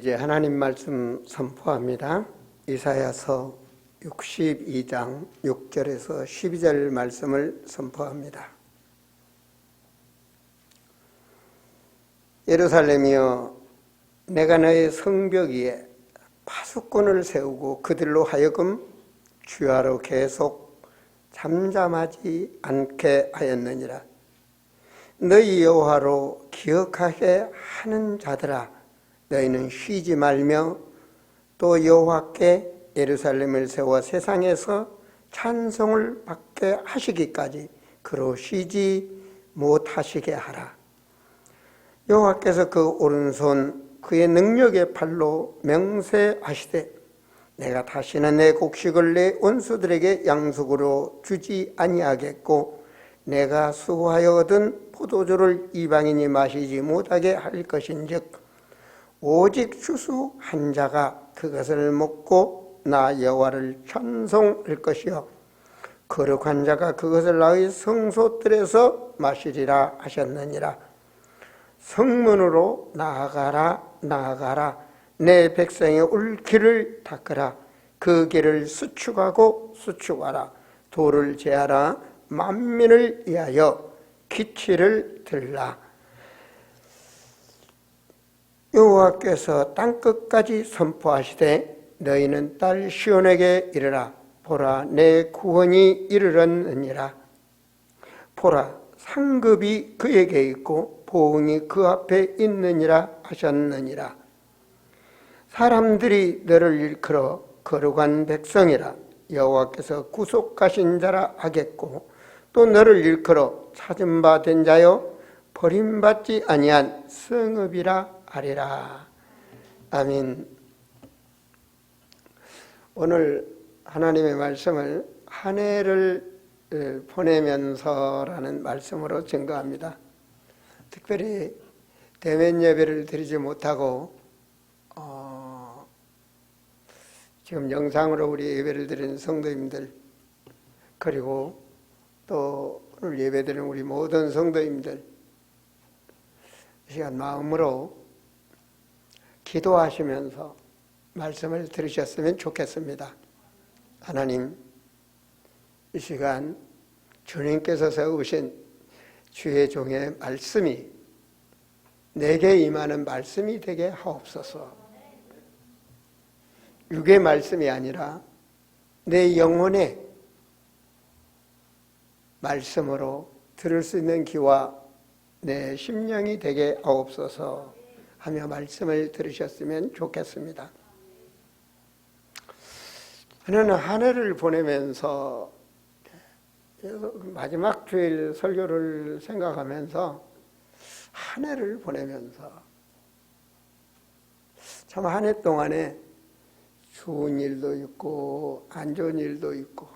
이제 하나님 말씀 선포합니다. 이사야서 62장 6절에서 12절 말씀을 선포합니다. 예루살렘이여, 내가 너의 성벽 위에 파수꾼을 세우고 그들로 하여금 주야로 계속 잠잠하지 않게 하였느니라. 너희 여호와로 기억하게 하는 자들아, 너희는 쉬지 말며 또 여호와께 예루살렘을 세워 세상에서 찬송을 받게 하시기까지 그로 쉬지 못하시게 하라. 여호와께서 그 오른손 그의 능력의 팔로 명세하시되, 내가 다시는 내 곡식을 내 원수들에게 양식으로 주지 아니하겠고 내가 수고하여 얻은 포도주를 이방인이 마시지 못하게 할 것인즉 오직 추수 한 자가 그것을 먹고 나 여호와를 찬송할 것이요 거룩한 자가 그것을 나의 성소들에서 마시리라 하셨느니라. 성문으로 나아가라 나아가라, 내 백성의 올길을 닦으라. 그 길을 수축하고 수축하라. 도를 제하라. 만민을 위하여 기치를 들라. 여호와께서 땅끝까지 선포하시되, 너희는 딸 시온에게 이르라. 보라, 내 구원이 이르렀느니라. 보라, 상급이 그에게 있고 보응이 그 앞에 있느니라 하셨느니라. 사람들이 너를 일컬어 거룩한 백성이라 여호와께서 구속하신 자라 하겠고, 또 너를 일컬어 찾은 바 된 자여 버림받지 아니한 성읍이라 하리라. 아멘. 오늘 하나님의 말씀을 한 해를 보내면서라는 말씀으로 증거합니다. 특별히 대면 예배를 드리지 못하고 지금 영상으로 우리 예배를 드리는 성도님들, 그리고 또 오늘 예배 드리는 우리 모든 성도님들, 이 시간 마음으로 기도하시면서 말씀을 들으셨으면 좋겠습니다. 하나님, 이 시간 주님께서 세우신 주의 종의 말씀이 내게 임하는 말씀이 되게 하옵소서. 육의 말씀이 아니라 내 영혼의 말씀으로 들을 수 있는 귀와 내 심령이 되게 하옵소서 하며 말씀을 들으셨으면 좋겠습니다. 저는 한 해를 보내면서 마지막 주일 설교를 생각하면서 한 해를 보내면서 참 한 해 동안에 좋은 일도 있고 안 좋은 일도 있고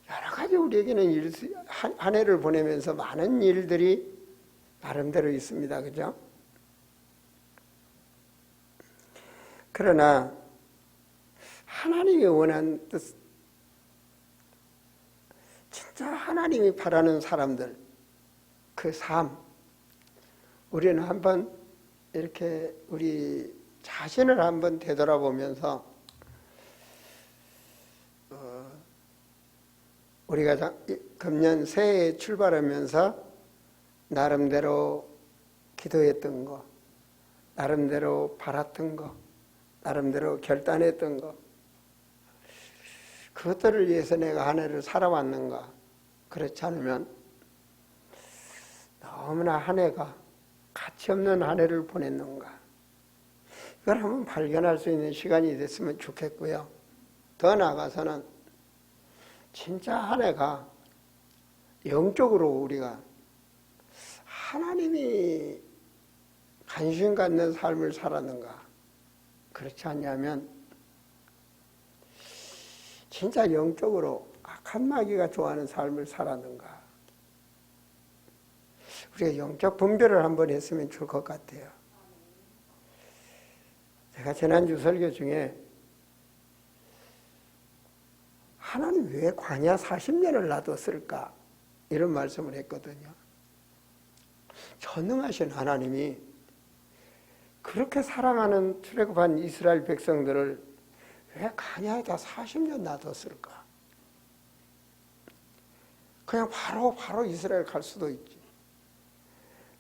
여러 가지 우리에게는 한 해를 보내면서 많은 일들이 나름대로 있습니다. 그죠? 그러나 하나님이 원하는 뜻, 진짜 하나님이 바라는 사람들, 그 삶, 우리는 한번 이렇게 우리 자신을 한번 되돌아보면서 우리가 금년 새해에 출발하면서 나름대로 기도했던 거, 나름대로 바랐던 거, 나름대로 결단했던 거, 그것들을 위해서 내가 한 해를 살아왔는가? 그렇지 않으면 너무나 한 해가 가치 없는 한 해를 보냈는가? 이걸 한번 발견할 수 있는 시간이 됐으면 좋겠고요. 더 나아가서는 진짜 한 해가 영적으로 우리가 하나님이 관심 갖는 삶을 살았는가? 그렇지 않냐면 진짜 영적으로 악한 마귀가 좋아하는 삶을 살았는가? 우리가 영적 분별을 한번 했으면 좋을 것 같아요. 제가 지난주 설교 중에 하나님 왜 광야 40년을 놔뒀을까? 이런 말씀을 했거든요. 전능하신 하나님이 그렇게 사랑하는 출애굽한 이스라엘 백성들을 왜 광야에다 40년 놔뒀을까? 그냥 바로 이스라엘 갈 수도 있지.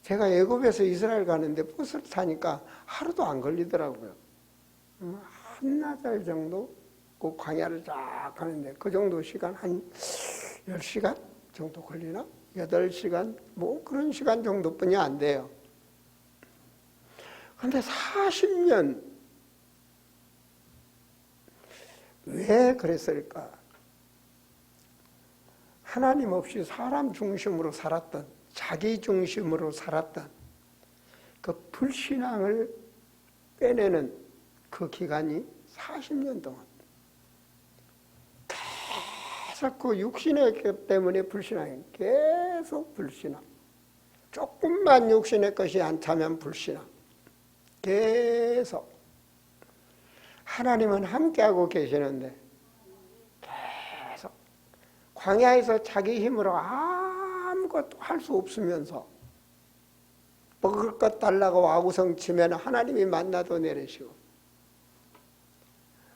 제가 애굽에서 이스라엘 가는데 버스를 타니까 하루도 안 걸리더라고요. 한나절 정도 그 광야를 쫙 가는데 그 정도 시간 한 10시간 정도 걸리나? 8시간? 뭐 그런 시간 정도뿐이 안 돼요. 근데 40년 왜 그랬을까? 하나님 없이 사람 중심으로 살았던, 자기 중심으로 살았던 그 불신앙을 빼내는 그 기간이 40년 동안 계속 그 육신의 것 때문에 불신앙이 계속 불신앙. 조금만 육신의 것이 안 차면 불신앙. 계속 하나님은 함께하고 계시는데 계속 광야에서 자기 힘으로 아무것도 할 수 없으면서 먹을 것 달라고 아우성 치면 하나님이 만나도 내리시고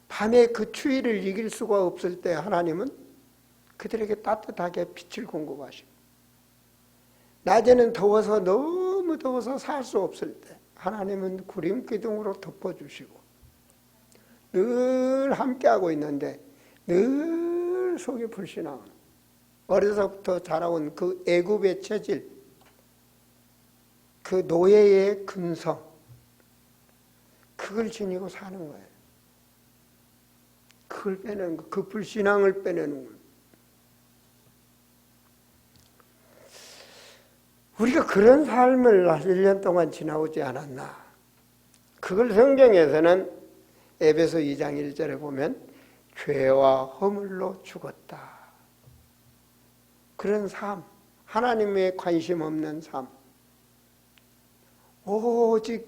밤에 그 추위를 이길 수가 없을 때 하나님은 그들에게 따뜻하게 빛을 공급하시고 낮에는 더워서 너무 더워서 살 수 없을 때 하나님은 구름 기둥으로 덮어주시고 늘 함께하고 있는데 늘 속에 불신앙. 어려서부터 자라온 그 애굽의 체질, 그 노예의 근성, 그걸 지니고 사는 거예요. 그걸 빼내는 거, 그 불신앙을 빼내는 거예요. 우리가 그런 삶을 1년 동안 지나오지 않았나. 그걸 성경에서는 에베소 2장 1절에 보면 죄와 허물로 죽었다. 그런 삶, 하나님의 관심 없는 삶, 오직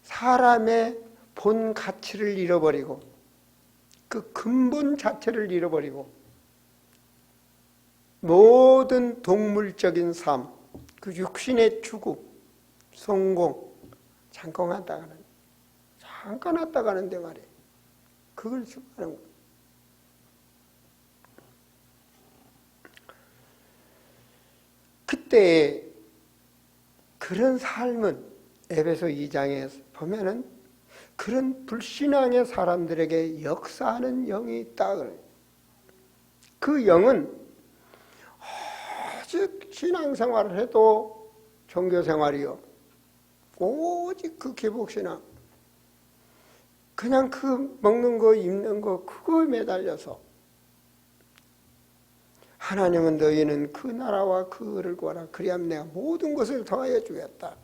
사람의 본 가치를 잃어버리고 그 근본 자체를 잃어버리고 모든 동물적인 삶, 그 육신의 추구, 성공, 잠깐 왔다 가는데 말이에요. 그걸 추구하는 거예요. 그때 그런 삶은 에베소 2장에 보면은 그런 불신앙의 사람들에게 역사하는 영이 있다 그래요. 그 영은 오직 신앙생활을 해도 종교생활이요. 오직 그 기복신앙. 그냥 그 먹는 거 입는 거 그거에 매달려서 하나님은 너희는 그 나라와 그 의를 구하라. 그리하면 내가 모든 것을 더하여 주겠다.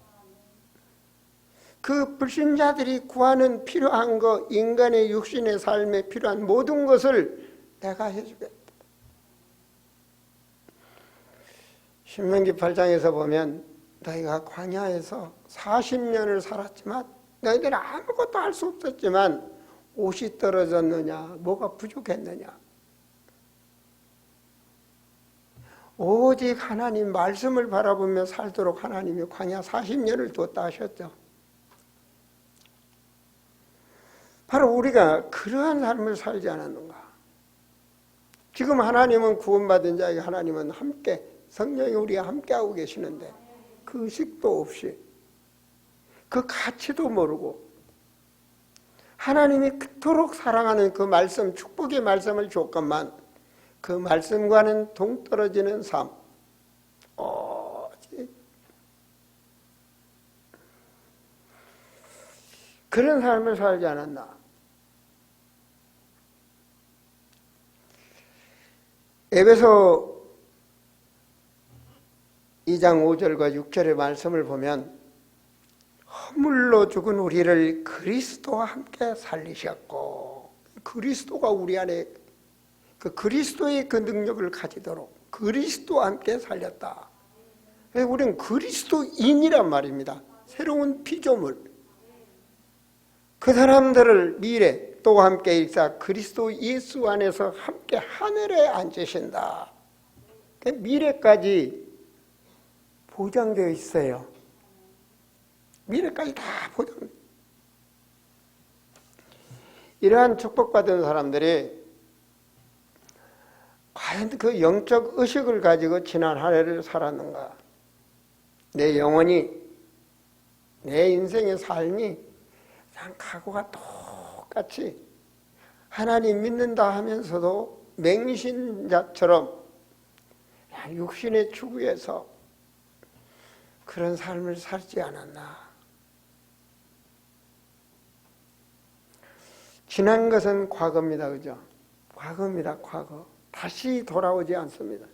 그 불신자들이 구하는 필요한 거, 인간의 육신의 삶에 필요한 모든 것을 내가 해주겠다. 신명기 8장에서 보면 너희가 광야에서 40년을 살았지만 너희들은 아무것도 할 수 없었지만 옷이 떨어졌느냐, 뭐가 부족했느냐. 오직 하나님 말씀을 바라보며 살도록 하나님이 광야 40년을 뒀다 하셨죠. 바로 우리가 그러한 삶을 살지 않았는가. 지금 하나님은 구원받은 자에게 하나님은 함께 성령이 우리와 함께하고 계시는데 그 의식도 없이 그 가치도 모르고 하나님이 그토록 사랑하는 그 말씀, 축복의 말씀을 줬건만 그 말씀과는 동떨어지는 삶, 그런 삶을 살지 않았나. 에베소 2장 5절과 6절의 말씀을 보면 허물로 죽은 우리를 그리스도와 함께 살리셨고 그리스도가 우리 안에 그 그리스도의 그 능력을 가지도록 그리스도와 함께 살렸다. 우리는 그리스도인이란 말입니다. 새로운 피조물. 그 사람들을 미래 또 함께 일사 그리스도 예수 안에서 함께 하늘에 앉으신다. 미래까지 보장되어 있어요. 미래까지 다 보장. 이러한 축복받은 사람들이 과연 그 영적 의식을 가지고 지난 한 해를 살았는가? 내 영혼이, 내 인생의 삶이 그냥 각오가 똑같이 하나님 믿는다 하면서도 맹신자처럼 육신의 추구에서 그런 삶을 살지 않았나. 지난 것은 과거입니다. 그죠? 과거입니다. 과거. 다시 돌아오지 않습니다.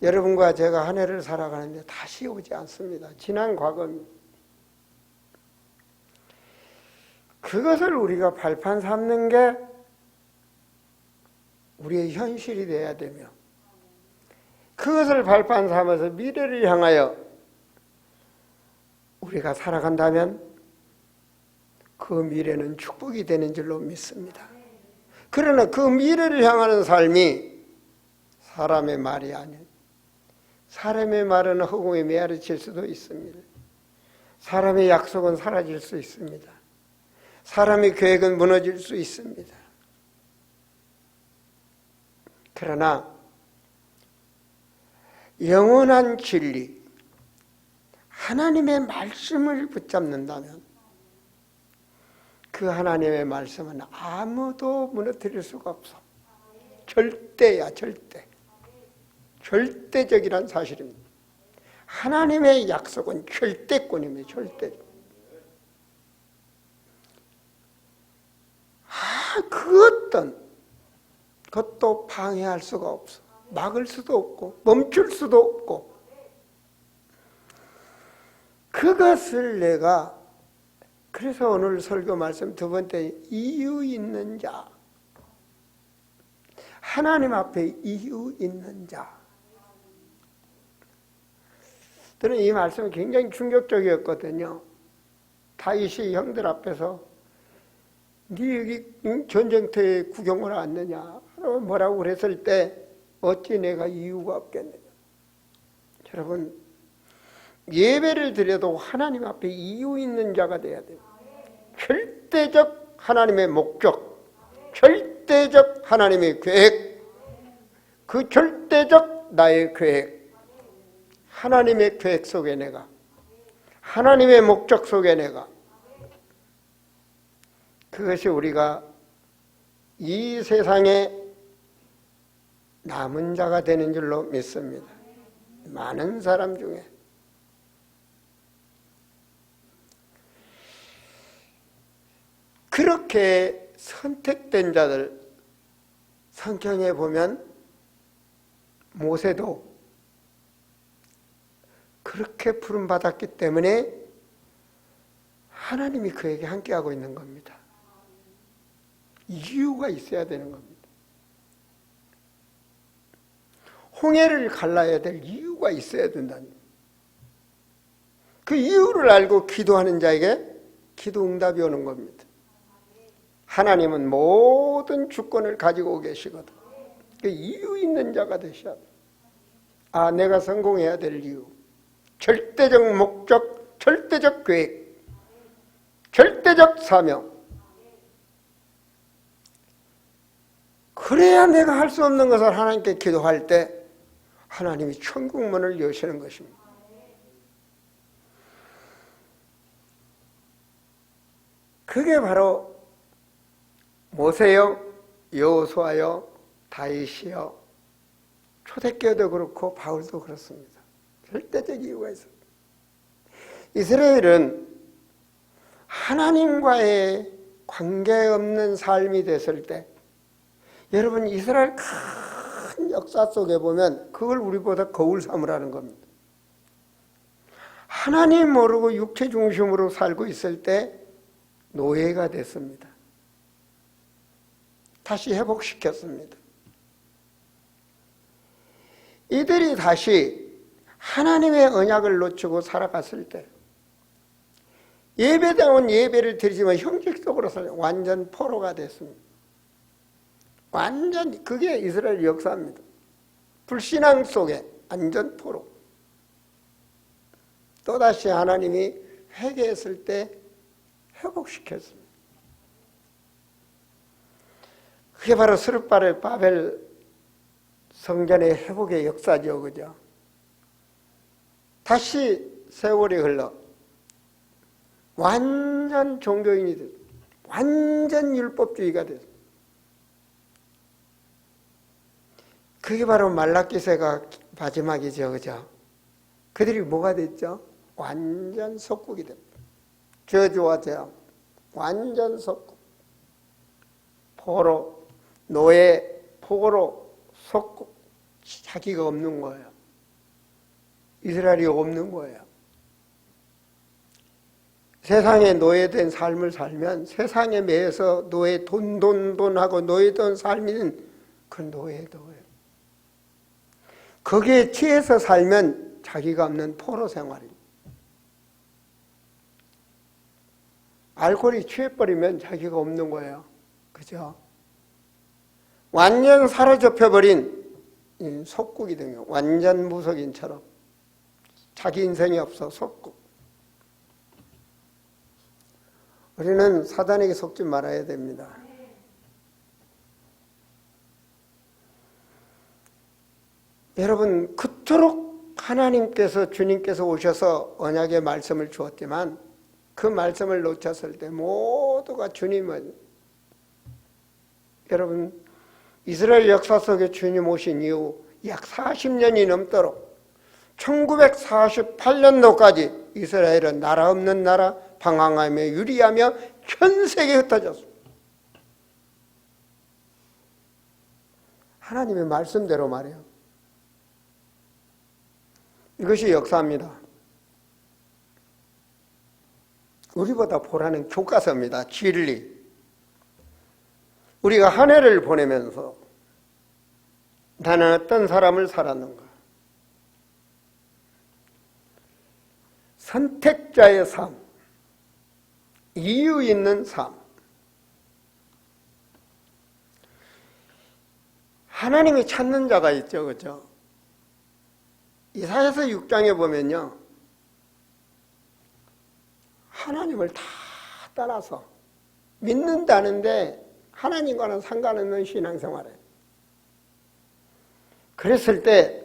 여러분과 제가 한 해를 살아가는데 다시 오지 않습니다. 지난 과거입니다. 그것을 우리가 발판 삼는 게 우리의 현실이 되어야 되며, 그것을 발판 삼아서 미래를 향하여 우리가 살아간다면 그 미래는 축복이 되는 줄로 믿습니다. 그러나 그 미래를 향하는 삶이 사람의 말이 아닌, 사람의 말은 허공에 메아리칠 수도 있습니다. 사람의 약속은 사라질 수 있습니다. 사람의 계획은 무너질 수 있습니다. 그러나 영원한 진리, 하나님의 말씀을 붙잡는다면 그 하나님의 말씀은 아무도 무너뜨릴 수가 없어. 절대야, 절대. 절대적이란 사실입니다. 하나님의 약속은 절대권입니다. 절대적. 그 어떤 것도 방해할 수가 없어. 막을 수도 없고 멈출 수도 없고. 그것을 내가, 그래서 오늘 설교 말씀 두 번째, 이유 있는 자. 하나님 앞에 이유 있는 자. 저는 이 말씀이 굉장히 충격적이었거든요. 다윗이 형들 앞에서 네 여기 전쟁터에 구경을 왔느냐 뭐라고 그랬을 때 어찌 내가 이유가 없겠느냐. 여러분, 예배를 드려도 하나님 앞에 이유 있는 자가 돼야 돼요. 절대적 하나님의 목적, 절대적 하나님의 계획, 그 절대적 나의 계획, 하나님의 계획 속에 내가, 하나님의 목적 속에 내가, 그것이 우리가 이 세상에 남은 자가 되는 줄로 믿습니다. 많은 사람 중에. 그렇게 선택된 자들, 성경에 보면 모세도 그렇게 부름받았기 때문에 하나님이 그에게 함께하고 있는 겁니다. 이유가 있어야 되는 겁니다. 홍해를 갈라야 될 이유가 있어야 된다는 거예요. 그 이유를 알고 기도하는 자에게 기도 응답이 오는 겁니다. 하나님은 모든 주권을 가지고 계시거든. 그 이유 있는 자가 되셔야 돼. 아, 내가 성공해야 될 이유. 절대적 목적, 절대적 계획, 절대적 사명. 그래야 내가 할 수 없는 것을 하나님께 기도할 때 하나님이 천국 문을 여시는 것입니다. 그게 바로 모세요, 여호수아요, 다윗이요, 초대교회도 그렇고 바울도 그렇습니다. 절대적 이유가 있어요. 이스라엘은 하나님과의 관계없는 삶이 됐을 때, 여러분 이스라엘 큰 역사 속에 보면 그걸 우리보다 거울 삼으라는 겁니다. 하나님 모르고 육체 중심으로 살고 있을 때 노예가 됐습니다. 다시 회복시켰습니다. 이들이 다시 하나님의 언약을 놓치고 살아갔을 때 예배다운 예배를 드리지만 형식적으로 완전 포로가 됐습니다. 완전 그게 이스라엘 역사입니다. 불신앙 속에 완전 포로. 또다시 하나님이 회개했을 때 회복시켰습니다. 그게 바로 스룹바벨 성전의 회복의 역사죠. 그죠? 다시 세월이 흘러 완전 종교인이 됐어. 완전 율법주의가 됐어. 그게 바로 말라기세가 마지막이죠. 그죠? 그들이 뭐가 됐죠? 완전 속국이 됐다. 저주와 재앙, 완전 속국. 포로, 노예, 포로, 속국. 자기가 없는 거예요. 이스라엘이 없는 거예요. 세상에 노예된 삶을 살면 세상에 매여서 노예 돈하고 노예된 삶이는 그 노예도예요. 거기에 취해서 살면 자기가 없는 포로 생활입니다. 알코올이 취해버리면 자기가 없는 거예요. 그죠? 완전 사로잡혀버린 속국이든요. 완전 무속인처럼. 자기 인생이 없어 속국. 우리는 사단에게 속지 말아야 됩니다. 여러분, 그토록 하나님께서 주님께서 오셔서 언약의 말씀을 주었지만 그 말씀을 놓쳤을 때 모두가 주님은 여러분 이스라엘 역사 속에 주님 오신 이후 약 40년이 넘도록 1948년도까지 이스라엘은 나라 없는 나라 방황하며 유리하며 전 세계에 흩어졌습니다. 하나님의 말씀대로 말이에요. 이것이 역사입니다. 우리보다 보라는 교과서입니다. 진리. 우리가 한 해를 보내면서 나는 어떤 사람을 살았는가? 선택자의 삶, 이유 있는 삶. 하나님이 찾는 자가 있죠, 그죠? 이사야서 6장에 보면요, 하나님을 다 떠나서 믿는다는데 하나님과는 상관없는 신앙생활이에요. 그랬을 때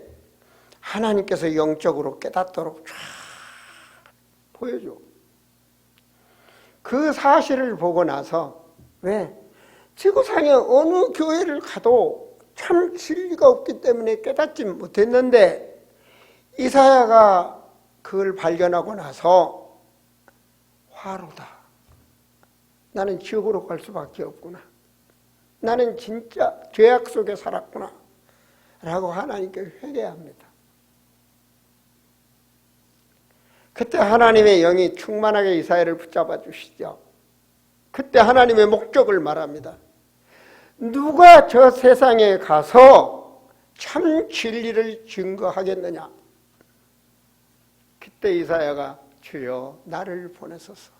하나님께서 영적으로 깨닫도록 쫙 보여줘. 그 사실을 보고 나서 왜? 지구상에 어느 교회를 가도 참 진리가 없기 때문에 깨닫지 못했는데 이사야가 그걸 발견하고 나서 화로다. 나는 지옥으로 갈 수밖에 없구나. 나는 진짜 죄악 속에 살았구나. 라고 하나님께 회개합니다. 그때 하나님의 영이 충만하게 이사야를 붙잡아 주시죠. 그때 하나님의 목적을 말합니다. 누가 저 세상에 가서 참 진리를 증거하겠느냐. 그때 이사야가 주여 나를 보내소서.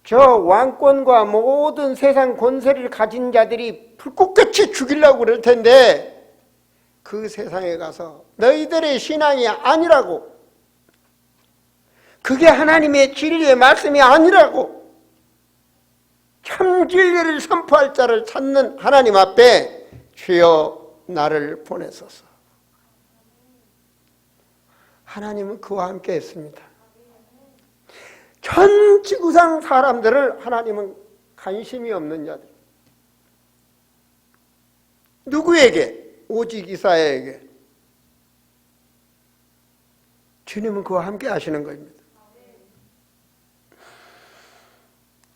저 왕권과 모든 세상 권세를 가진 자들이 불꽃같이 죽이려고 그럴 텐데 그 세상에 가서 너희들의 신앙이 아니라고, 그게 하나님의 진리의 말씀이 아니라고, 참 진리를 선포할 자를 찾는 하나님 앞에 주여 나를 보내소서. 하나님은 그와 함께 했습니다. 전 지구상 사람들을 하나님은 관심이 없는 자들. 누구에게? 오직 이사야에게. 주님은 그와 함께 하시는 것입니다.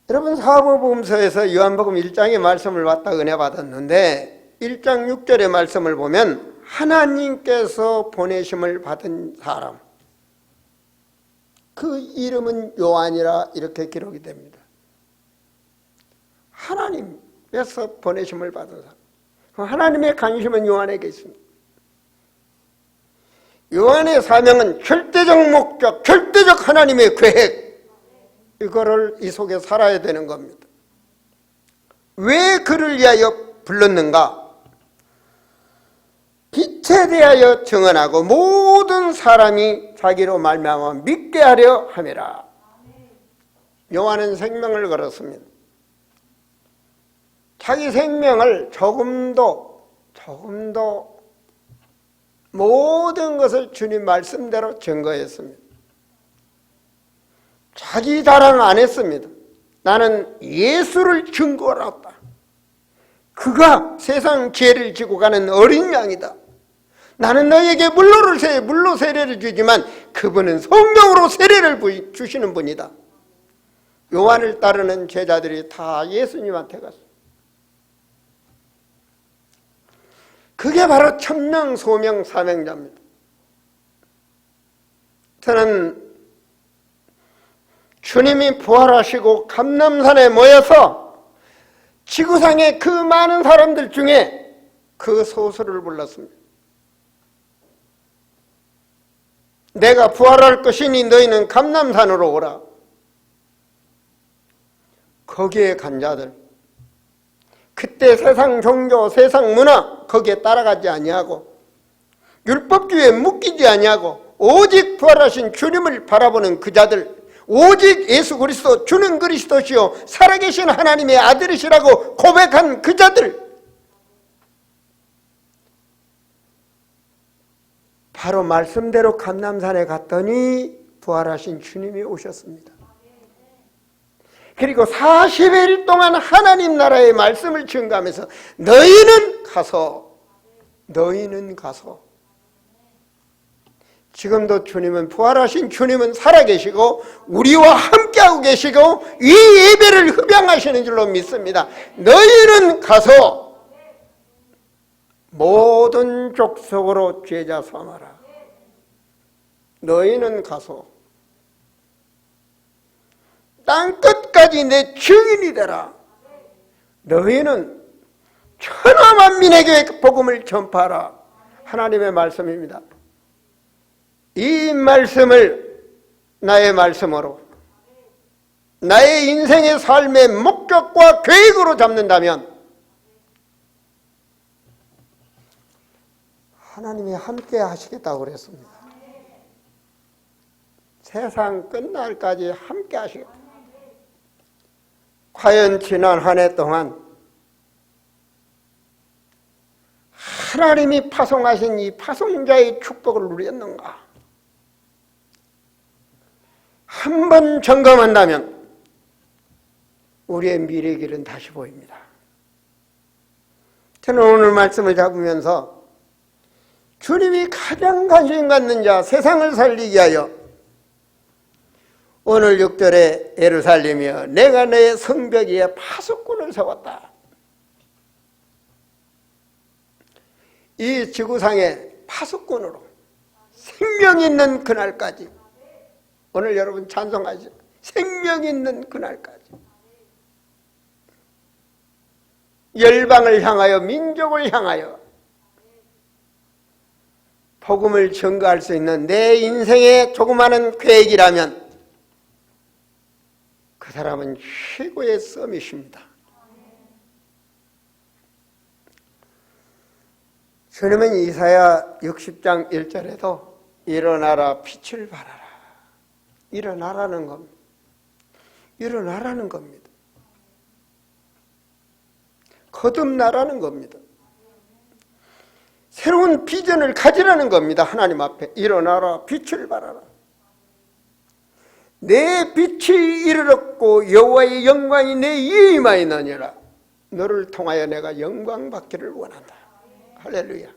여러분, 사복음서에서 요한복음 1장의 말씀을 받다 은혜 받았는데 1장 6절의 말씀을 보면 하나님께서 보내심을 받은 사람, 그 이름은 요한이라 이렇게 기록이 됩니다. 하나님께서 보내심을 받은 사람. 하나님의 관심은 요한에게 있습니다. 요한의 사명은 절대적 목적, 절대적 하나님의 계획, 이거를 이 속에 살아야 되는 겁니다. 왜 그를 위하여 불렀는가? 빛에 대하여 증언하고 모든 사람이 자기로 말미암아 믿게 하려 함이라. 요한은 생명을 걸었습니다. 자기 생명을 조금도 모든 것을 주님 말씀대로 증거했습니다. 자기 자랑 안 했습니다. 나는 예수를 증거로 왔다. 그가 세상 죄를 지고 가는 어린 양이다. 나는 너에게 물로 세례를 주지만 그분은 성령으로 세례를 주시는 분이다. 요한을 따르는 제자들이 다 예수님한테 갔어요. 그게 바로 천명, 소명, 사명자입니다. 저는 주님이 부활하시고 감람산에 모여서 지구상의 그 많은 사람들 중에 그 소설을 불렀습니다. 내가 부활할 것이니 너희는 감람산으로 오라. 거기에 간 자들, 그때 세상 종교, 세상 문화 거기에 따라가지 아니하고 율법주의에 묶이지 아니하고 오직 부활하신 주님을 바라보는 그 자들, 오직 예수 그리스도 주는 그리스도시요 살아계신 하나님의 아들이시라고 고백한 그 자들, 바로 말씀대로 감람산에 갔더니 부활하신 주님이 오셨습니다. 그리고 40일 동안 하나님 나라의 말씀을 증거하면서 너희는 가서 지금도 주님은, 부활하신 주님은 살아계시고 우리와 함께하고 계시고 이 예배를 흡양하시는 줄로 믿습니다. 너희는 가서 모든 족속으로 제자 삼아라. 너희는 가서 땅끝까지 내 증인이 되라. 너희는 천하만민에게 복음을 전파하라. 하나님의 말씀입니다. 이 말씀을 나의 말씀으로, 나의 인생의 삶의 목적과 계획으로 잡는다면 하나님이 함께 하시겠다고 그랬습니다. 세상 끝날까지 함께 하시겠다. 과연 지난 한 해 동안 하나님이 파송하신 이 파송자의 축복을 누렸는가? 한번 점검한다면 우리의 미래의 길은 다시 보입니다. 저는 오늘 말씀을 잡으면서 주님이 가장 관심 갖는 자, 세상을 살리기 위하여 오늘 6절에 예루살렘이여 내가 내 성벽 위에 파수꾼을 세웠다. 이 지구상의 파수꾼으로 생명 있는 그날까지, 오늘 여러분 찬송하시죠. 생명 있는 그날까지 열방을 향하여, 민족을 향하여 복음을 전가할 수 있는 내 인생의 조그마한 계획이라면 그 사람은 최고의 서밋입니다. 주님은 이사야 60장 1절에도 일어나라 빛을 발하라, 일어나라는 겁니다. 일어나라는 겁니다. 거듭나라는 겁니다. 새로운 비전을 가지라는 겁니다. 하나님 앞에 일어나라 빛을 발하라. 내 빛이 이르렀고 여호와의 영광이 내 위에 임하였느니라. 너를 통하여 내가 영광 받기를 원한다. 할렐루야.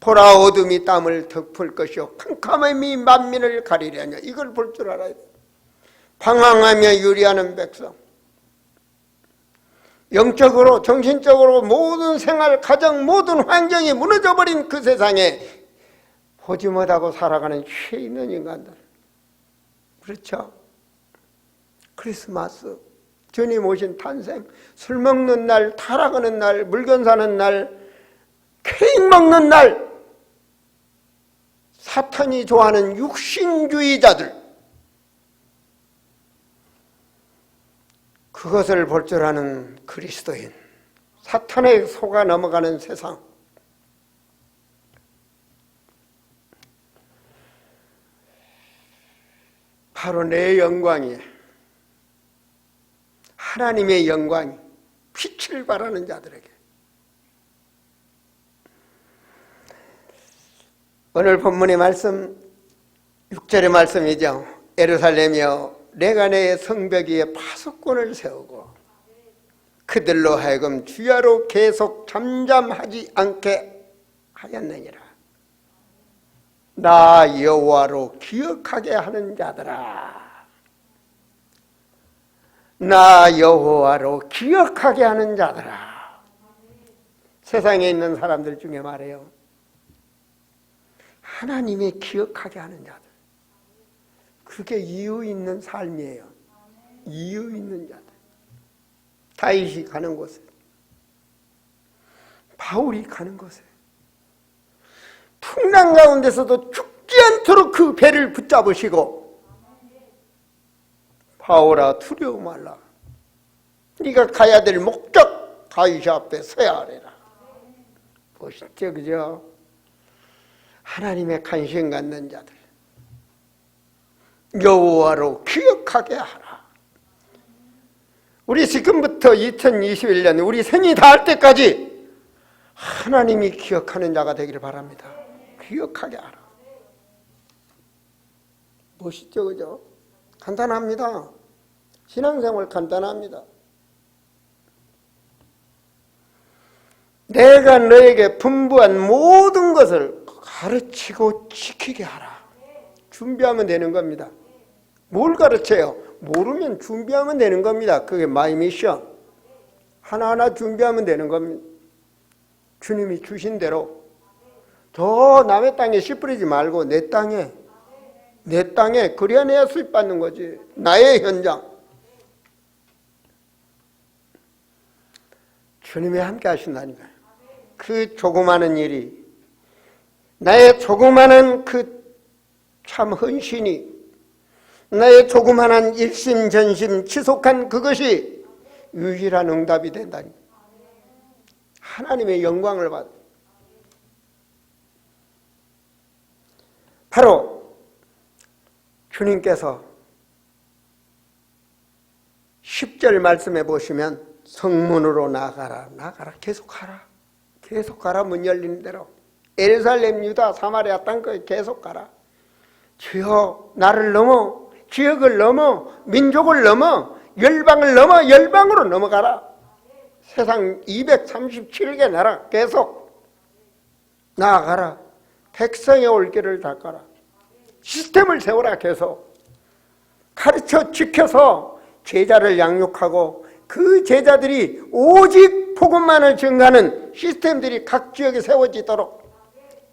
보라 어둠이 땀을 덮을 것이요 캄캄함이 만민을 가리려냐. 이걸 볼 줄 알아야 돼. 방황하며 유리하는 백성, 영적으로 정신적으로 모든 생활, 가정 모든 환경이 무너져버린 그 세상에 보지 못하고 살아가는 죄 있는 인간들, 그렇죠? 크리스마스, 주님 오신 탄생, 술 먹는 날, 타락하는 날, 물건 사는 날, 케이크 먹는 날, 사탄이 좋아하는 육신주의자들, 그것을 볼 줄 아는 그리스도인, 사탄의 속아 넘어가는 세상, 바로 내 영광이, 하나님의 영광이 빛을 발하는 자들에게. 오늘 본문의 말씀 6절의 말씀이죠. 예루살렘이여 내가 내 성벽 위에 파수꾼을 세우고 그들로 하여금 주야로 계속 잠잠하지 않게 하였느니라. 나 여호와로 기억하게 하는 자들아. 나 여호와로 기억하게 하는 자들아. 세상에 있는 사람들 중에 말해요. 하나님이 기억하게 하는 자들. 그게 이유 있는 삶이에요. 이유 있는 자들. 다윗이 가는 곳에, 바울이 가는 곳에, 풍랑 가운데서도 죽지 않도록 그 배를 붙잡으시고, 바울아 두려워 말라. 네가 가야 될 목적 다윗 앞에 서야 하리라. 보시죠, 그죠? 하나님의 관심 갖는 자들, 여호와로 기억하게 하라. 우리 지금부터 2021년 우리 생이 닿을 때까지 하나님이 기억하는 자가 되기를 바랍니다. 기억하게 하라. 멋있죠, 그죠? 간단합니다. 신앙생활 간단합니다. 내가 너에게 분부한 모든 것을 가르치고 지키게 하라. 준비하면 되는 겁니다. 뭘 가르쳐요? 모르면 준비하면 되는 겁니다. 그게 마이 미션. 하나하나 준비하면 되는 겁니다. 주님이 주신 대로. 더 남의 땅에 씨 뿌리지 말고 내 땅에 그래야 내가 수입 받는 거지. 나의 현장. 주님이 함께 하신다니까요. 그 조그마한 일이, 나의 조그마한 그 참 헌신이, 나의 조그마한 일심전심 지속한 그것이 유일한 응답이 된다니. 하나님의 영광을 받아. 바로 주님께서 10절 말씀해 보시면 성문으로 나가라, 계속 가라, 문 열리는 대로. 예루살렘, 유다, 사마리아 땅까지 계속 가라. 주여 나를 넘어, 지역을 넘어, 민족을 넘어, 열방을 넘어, 열방으로 넘어가라. 세상 237개 나라 계속 나아가라. 백성의 올 길을 닦아라. 시스템을 세워라. 계속 가르쳐 지켜서 제자를 양육하고 그 제자들이 오직 복음만을 증가하는 시스템들이 각 지역에 세워지도록,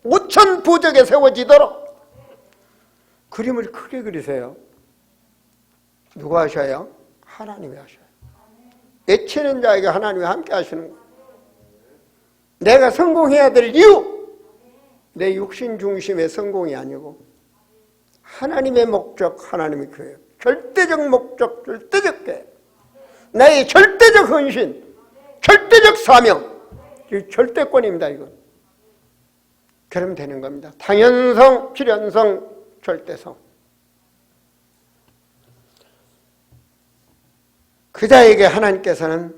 5천 부족에 세워지도록 그림을 크게 그리세요. 누가 하셔요? 하나님이 하셔요. 외치는 자에게 하나님이 함께 하시는 거예요. 내가 성공해야 될 이유, 내 육신 중심의 성공이 아니고 하나님의 목적, 하나님의 교회, 절대적 목적, 절대적 교회, 나의 절대적 헌신, 절대적 사명, 절대권입니다. 이건 그러면 되는 겁니다. 당연성, 필연성, 절대성. 그 자에게 하나님께서는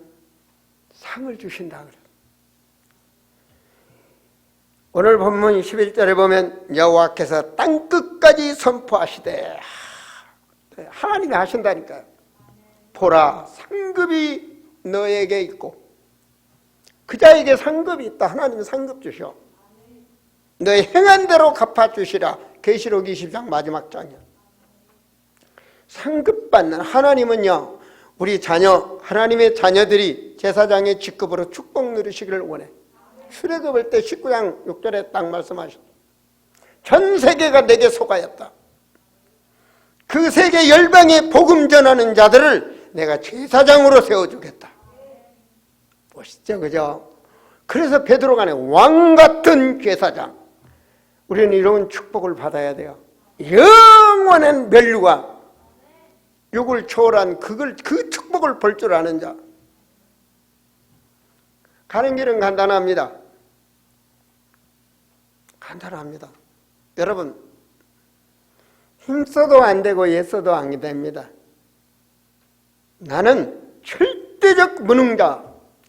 상을 주신다 그래요. 오늘 본문 11절에 보면 여호와께서 땅끝까지 선포하시되, 하나님이 하신다니까요. 보라, 상급이 너에게 있고, 그 자에게 상급이 있다. 하나님은 상급 주셔. 너의 행한 대로 갚아주시라. 계시록 20장 마지막 장이야. 상급받는 하나님은요, 우리 자녀, 하나님의 자녀들이 제사장의 직급으로 축복 누리시기를 원해. 출애굽을 때 19장 6절에 딱 말씀하셨다. 전 세계가 내게 속하였다. 그 세계 열방에 복음 전하는 자들을 내가 제사장으로 세워주겠다. 멋있죠, 그죠? 그래서 베드로가 왕 같은 제사장. 우리는 이런 축복을 받아야 돼요. 영원한 멸류관, 육을 초월한 그 축복을 볼 줄 아는 자. 가는 길은 간단합니다. 간단합니다. 여러분, 힘써도 안 되고 애써도 안 됩니다. 나는 절대적 무능자,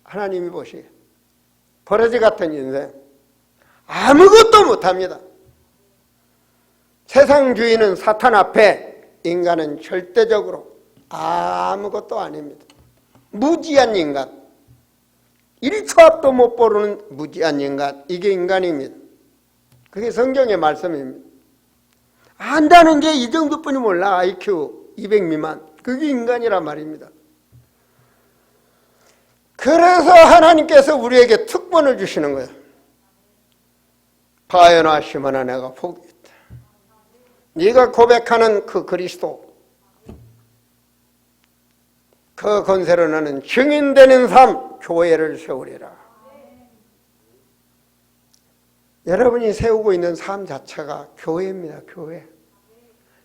하나님이 보시기에 버러지 같은 인생, 아무것도 못합니다. 세상주의는 사탄 앞에 인간은 절대적으로 아무것도 아닙니다. 무지한 인간, 1초 앞도 못 보는 무지한 인간, 이게 인간입니다. 그게 성경의 말씀입니다. 안다는 게 이 정도뿐이 몰라. IQ 200 미만, 그게 인간이란 말입니다. 그래서 하나님께서 우리에게 특권을 주시는 거예요. 바요나 시몬아, 내가 복이 있다. 네가 고백하는 그 그리스도, 그 건세로 너는 증인되는 삶, 교회를 세우리라. 여러분이 세우고 있는 삶 자체가 교회입니다. 교회.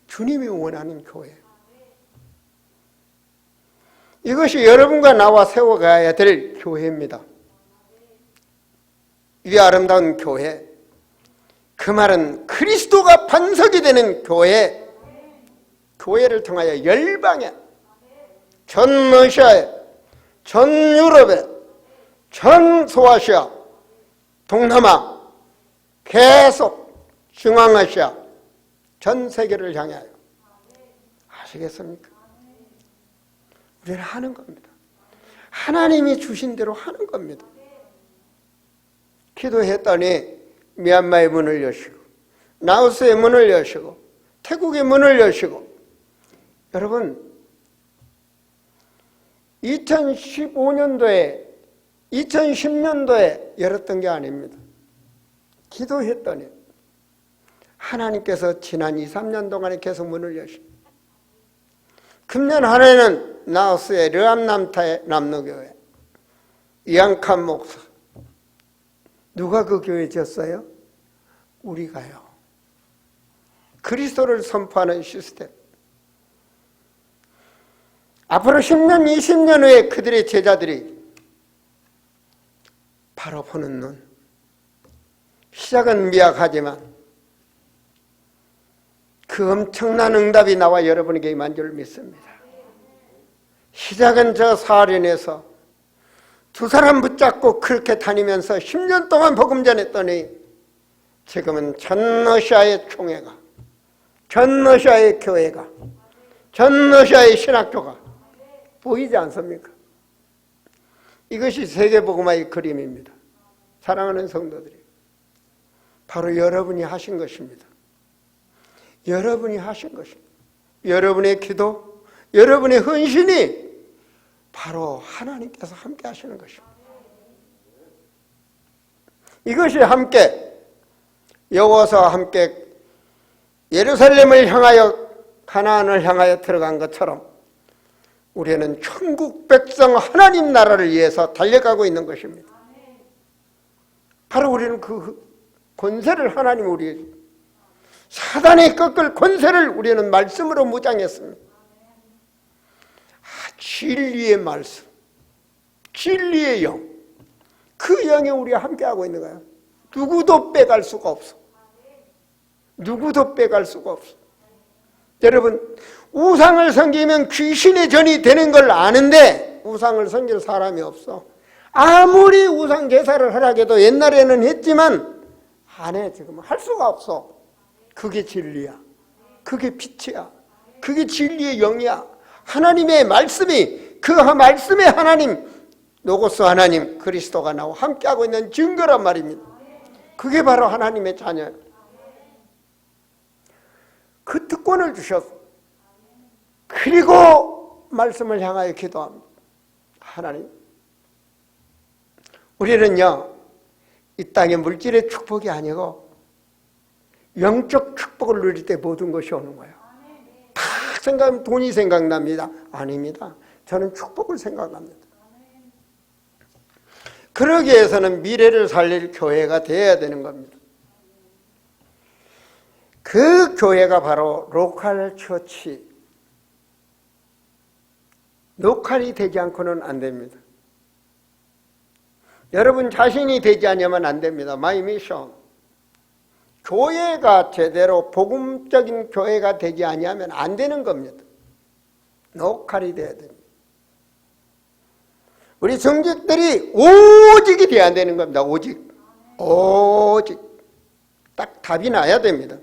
주님이 원하는 교회. 이것이 여러분과 나와 세워가야 될 교회입니다. 이 아름다운 교회, 그 말은 그리스도가 반석이 되는 교회, 교회를 통하여 열방에, 전 러시아에, 전 유럽에, 전 소아시아, 동남아, 계속 중앙아시아, 전 세계를 향하여. 아시겠습니까? 우리는 하는 겁니다. 하나님이 주신 대로 하는 겁니다. 기도했더니 미얀마의 문을 여시고, 라오스의 문을 여시고, 태국의 문을 여시고. 여러분, 2015년도에 2010년도에 열었던 게 아닙니다. 기도했더니 하나님께서 지난 2, 3년 동안에 계속 문을 여시고, 금년 한 해는 라오스의 르암남타의 남노교회 이앙칸 목사, 누가 그 교회 지었어요? 우리가요. 그리스도를 선포하는 시스템. 앞으로 10년, 20년 후에 그들의 제자들이 바로 보는 눈. 시작은 미약하지만 그 엄청난 응답이 나와 여러분에게 임한 줄 믿습니다. 시작은 저 사하련에서 두 사람 붙잡고 그렇게 다니면서 10년 동안 복음 전했더니 지금은 전 러시아의 총회가, 전 러시아의 교회가, 전 러시아의 신학교가 보이지 않습니까? 이것이 세계복음화의 그림입니다. 사랑하는 성도들이, 바로 여러분이 하신 것입니다. 여러분이 하신 것입니다. 여러분의 기도, 여러분의 헌신이 바로 하나님께서 함께 하시는 것입니다. 이것이 함께 여호와와 함께 예루살렘을 향하여, 가나안을 향하여 들어간 것처럼 우리는 천국 백성 하나님 나라를 위해서 달려가고 있는 것입니다. 바로 우리는 그 권세를 하나님 우리에게, 사단의 꺾을 권세를 우리는 말씀으로 무장했습니다. 진리의 말씀, 진리의 영, 그 영에 우리가 함께하고 있는 거예요. 누구도 빼갈 수가 없어. 누구도 빼갈 수가 없어. 여러분, 우상을 섬기면 귀신의 전이 되는 걸 아는데 우상을 섬길 사람이 없어. 아무리 우상 제사를 하라고 해도 옛날에는 했지만 안 해. 지금 할 수가 없어. 그게 진리야. 그게 빛이야. 그게 진리의 영이야. 하나님의 말씀이, 그 말씀의 하나님, 로고스 하나님, 그리스도가 나와 함께하고 있는 증거란 말입니다. 그게 바로 하나님의 자녀예요. 그 특권을 주셨어. 그리고 말씀을 향하여 기도합니다. 하나님, 우리는요, 이 땅의 물질의 축복이 아니고 영적 축복을 누릴 때 모든 것이 오는 거예요. 다 생각하면 돈이 생각납니다. 아닙니다. 저는 축복을 생각합니다. 그러기 위해서는 미래를 살릴 교회가 되어야 되는 겁니다. 그 교회가 바로 로컬 처치. 로컬이 되지 않고는 안 됩니다. 여러분 자신이 되지 않으면 안 됩니다. 마이 미션. 교회가 제대로 복음적인 교회가 되지 아니하면 안 되는 겁니다. 로컬이 돼야 됩니다. 우리 성직들이 오직이 돼야 되는 겁니다. 오직. 오직. 딱 답이 나야 됩니다.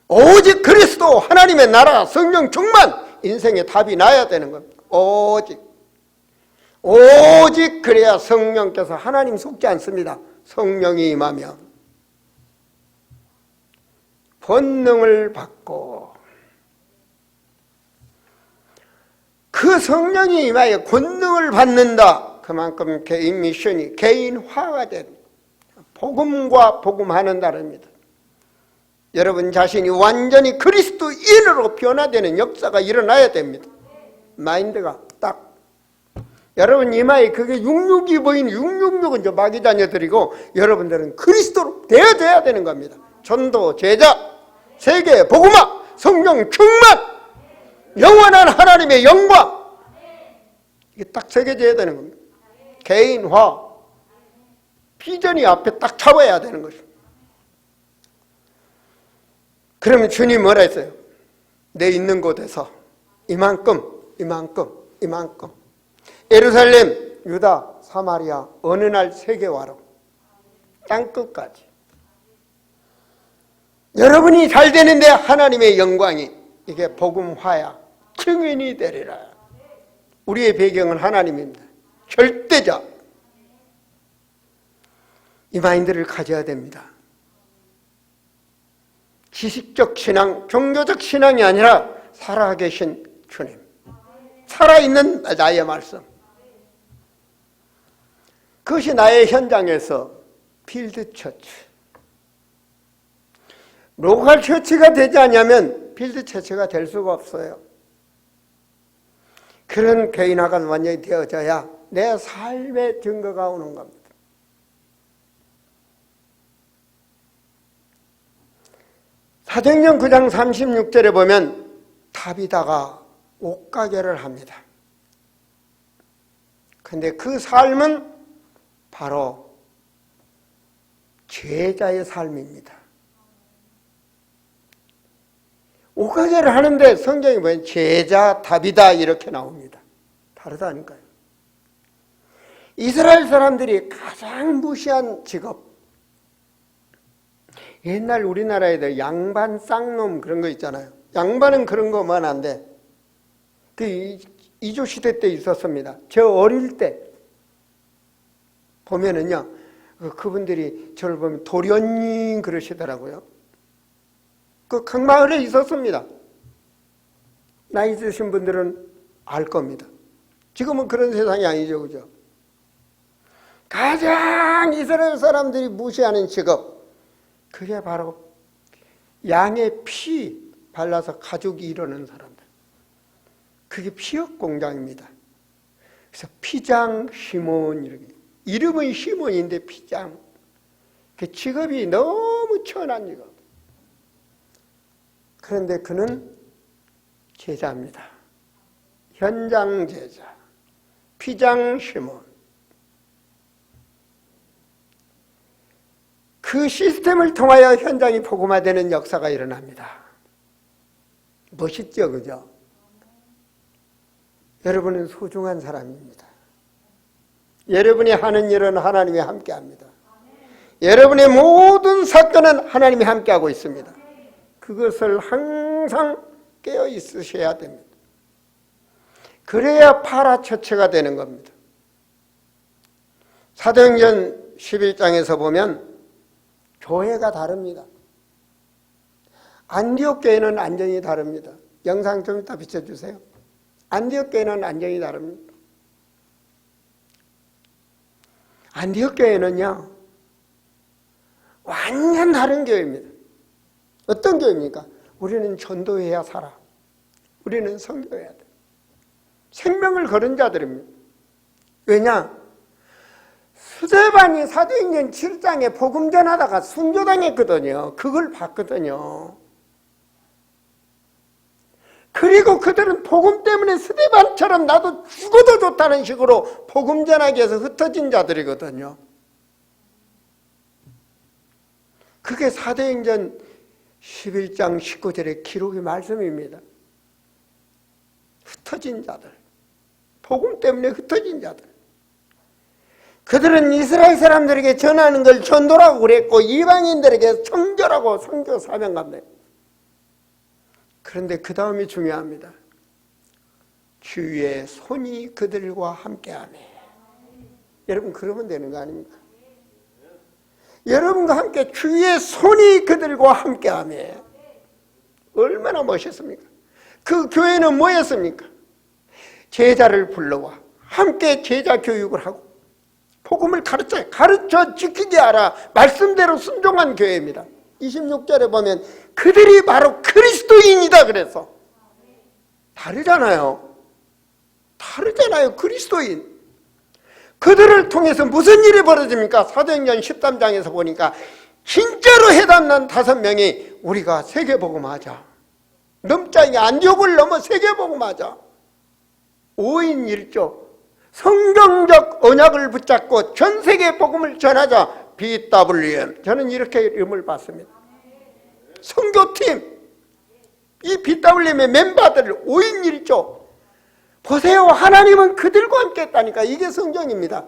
오직 그리스도, 하나님의 나라, 성령 충만, 인생의 답이 나야 되는 겁니다. 오직. 오직 그래야 성령께서, 하나님 속지 않습니다. 성령이 임하면 권능을 받고, 그 성령이 임하여 권능을 받는다. 그만큼 개인 미션이 개인화가 된, 복음과 복음하는 다릅니다. 여러분 자신이 완전히 그리스도인으로 변화되는 역사가 일어나야 됩니다. 마인드가 딱. 여러분 이마에 그게 666이 보이는 666은 저 마귀 자녀들이고, 여러분들은 그리스도로 되어져야 되는 겁니다. 전도, 제자, 세계, 복음화, 성령 충만, 영원한 하나님의 영광. 이게 딱 새겨져야 되는 겁니다. 개인화. 비전이 앞에 딱 잡아야 되는 것입니다. 그러면 주님 뭐라 했어요? 내 있는 곳에서 이만큼, 이만큼, 이만큼. 예루살렘, 유다, 사마리아, 어느 날 세계화로 땅끝까지. 여러분이 잘 되는데 하나님의 영광이, 이게 복음화야. 증인이 되리라. 우리의 배경은 하나님입니다. 절대자. 이 마인드를 가져야 됩니다. 지식적 신앙, 종교적 신앙이 아니라 살아계신 주님, 살아있는 나의 말씀, 그것이 나의 현장에서 필드 처치. 로컬 처치가 되지 않으면 필드 처치가 될 수가 없어요. 그런 개인화가 완전히 되어져야 내 삶의 증거가 오는 겁니다. 사도행전 9장 36절에 보면 다비다가 옷가게를 합니다. 근데 그 삶은 바로 제자의 삶입니다. 옷가게를 하는데 성경이 보면 제자 다비다 이렇게 나옵니다. 다르다니까요. 이스라엘 사람들이 가장 무시한 직업, 옛날 우리나라에도 양반 쌍놈 그런 거 있잖아요. 양반은 그런 거만 안 돼. 그 이조 시대 때 있었습니다. 저 어릴 때 보면은요, 그분들이 저를 보면 도련님 그러시더라고요. 그 강마을에 있었습니다. 나이 드신 분들은 알 겁니다. 지금은 그런 세상이 아니죠, 그죠? 가장 이스라엘 사람들이 무시하는 직업, 그게 바로 양의 피 발라서 가죽이 이루는 사람들. 그게 피역 공장입니다. 그래서 피장 시몬, 이렇게. 이름은 시몬인데 피장. 그 직업이 너무 천한 직업. 그런데 그는 제자입니다. 현장 제자. 피장 시몬. 그 시스템을 통하여 현장이 복음화되는 역사가 일어납니다. 멋있죠, 그죠? 여러분은 소중한 사람입니다. 여러분이 하는 일은 하나님이 함께합니다. 여러분의 모든 사건은 하나님이 함께하고 있습니다. 그것을 항상 깨어 있으셔야 됩니다. 그래야 파라처체가 되는 겁니다. 사도행전 11장에서 보면 교회가 다릅니다. 안디옥 교회는 완전히 다릅니다. 영상 좀 이따 비춰주세요. 안디옥 교회는 완전히 다릅니다. 안디옥 교회는요, 완전 다른 교회입니다. 어떤 교회입니까? 우리는 전도해야 살아. 우리는 선교해야 돼. 생명을 걸은 자들입니다. 왜냐? 스데반이 사도행전 7장에 복음 전하다가 순교당했거든요. 그걸 봤거든요. 그리고 그들은 복음 때문에 스데반처럼 나도 죽어도 좋다는 식으로 복음 전하기 위해서 흩어진 자들이거든요. 그게 사도행전 11장 19절의 기록의 말씀입니다. 흩어진 자들. 복음 때문에 흩어진 자들. 그들은 이스라엘 사람들에게 전하는 걸 전도라고 그랬고 이방인들에게 성교라고 선교 사명한대. 그런데 그 다음이 중요합니다. 주의 손이 그들과 함께하네. 여러분 그러면 되는 거 아닙니까? 여러분과 함께 주의 손이 그들과 함께하네. 얼마나 멋있습니까? 그 교회는 뭐였습니까? 제자를 불러와 함께 제자 교육을 하고 복음을 가르쳐 지키게 하라. 말씀대로 순종한 교회입니다. 26절에 보면 그들이 바로 그리스도인이다 그래서. 다르잖아요. 그리스도인. 그들을 통해서 무슨 일이 벌어집니까? 사도행전 13장에서 보니까 진짜로 해담난 5명이 우리가 세계복음하자. 넘자기 안디옥을 넘어 세계복음하자. 5인 1조. 성경적 언약을 붙잡고 전 세계 복음을 전하자. BWM. 저는 이렇게 이름을 봤습니다. 선교팀. 이 BWM의 멤버들 5인 1조. 보세요. 하나님은 그들과 함께 했다니까. 이게 성경입니다.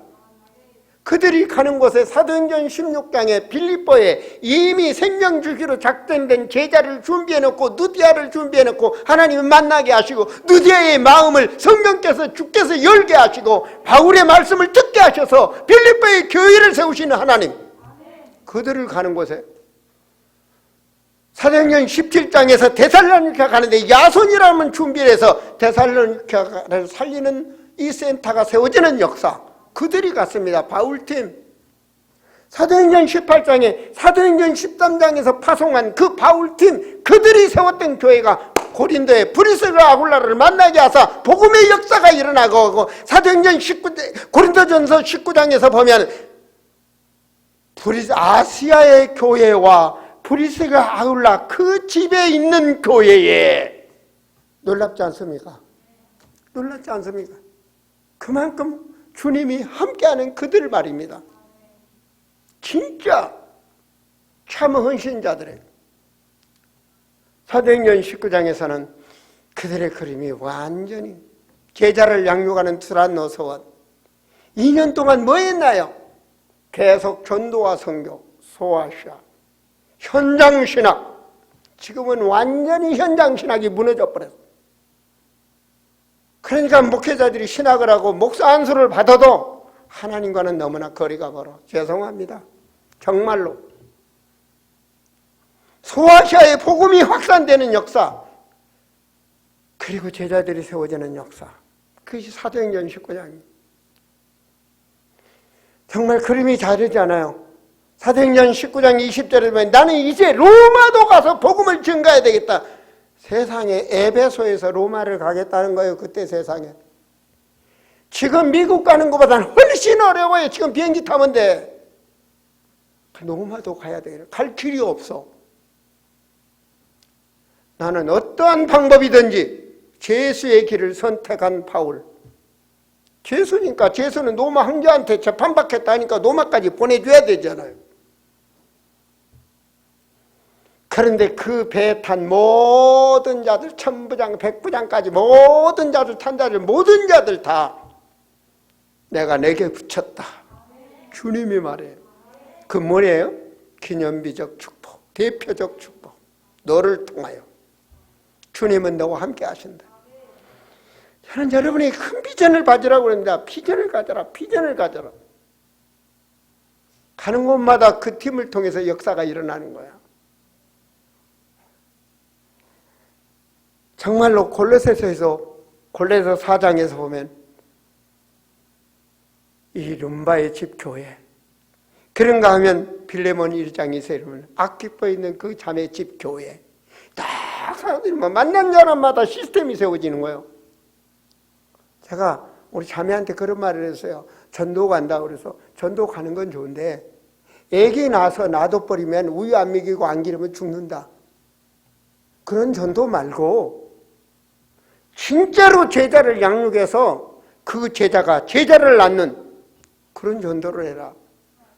그들이 가는 곳에 사도행전 16장에 빌립보에 이미 생명 주기로 작정된 제자를 준비해놓고 누디아를 준비해놓고 하나님을 만나게 하시고 누디아의 마음을 성령께서 주께서 열게 하시고 바울의 말씀을 듣게 하셔서 빌립보의 교회를 세우시는 하나님. 그들을 가는 곳에 사도행전 17장에서 데살로니가 가는데 야손이라는 준비를 해서 데살로니가를 살리는 이 센터가 세워지는 역사. 그들이 갔습니다. 바울팀. 사도행전 18장에 사도행전 13장에서 파송한 그 바울팀, 그들이 세웠던 교회가 고린도에 브리스가 아굴라를 만나게 하사 복음의 역사가 일어나고, 사도행전 19장, 고린도전서 19장에서 보면 아시아의 교회와 브리스가 아굴라 그 집에 있는 교회에 놀랍지 않습니까? 놀랍지 않습니까? 그만큼 주님이 함께하는 그들 말입니다. 진짜 참 헌신자들의 사도행전 19장에서는 그들의 그림이 완전히 제자를 양육하는 트란노서원 2년 동안 뭐 했나요? 계속 전도와 선교, 소아시아, 현장신학. 지금은 완전히 현장신학이 무너져 버렸어요. 그러니까 목회자들이 신학을 하고 목사 안수를 받아도 하나님과는 너무나 거리가 멀어. 죄송합니다. 정말로. 소아시아의 복음이 확산되는 역사, 그리고 제자들이 세워지는 역사, 그것이 사도행전 19장입니다. 정말 그림이 다르지 않아요? 사도행전 19장 20절에 보면 나는 이제 로마도 가서 복음을 전가해야 되겠다. 세상에 에베소에서 로마를 가겠다는 거예요. 그때 세상에. 지금 미국 가는 것보다는 훨씬 어려워요. 지금 비행기 타면 돼. 로마도 가야 되겠다. 갈 길이 없어. 나는 어떠한 방법이든지 죄수의 길을 선택한 바울. 죄수니까, 죄수는 로마 황제한테 재판받겠다 하니까 로마까지 보내줘야 되잖아요. 그런데 그 배에 탄 모든 자들, 천부장, 백부장까지 모든 자들, 탄 자들, 모든 자들 다 내가 내게 붙였다. 주님이 말해요. 그 뭐예요? 기념비적 축복, 대표적 축복. 너를 통하여 주님은 너와 함께 하신다. 저는 여러분이 큰 비전을 가지라고 그럽니다. 비전을 가져라, 비전을 가져라. 가는 곳마다 그 팀을 통해서 역사가 일어나는 거야. 정말로 골로새서 4장에서 보면 이 룸바의 집 교회, 그런가 하면 빌레몬 1장에서 이러면 아키포에 있는 그 자매 집 교회, 딱 사람들이 만난 사람마다 시스템이 세워지는 거예요. 제가 우리 자매한테 그런 말을 했어요. 전도 간다 그래서 전도 가는 건 좋은데 애기 낳아서 놔둬버리면 우유 안 먹이고 안 기르면 죽는다. 그런 전도 말고 진짜로 제자를 양육해서 그 제자가 제자를 낳는 그런 전도를 해라.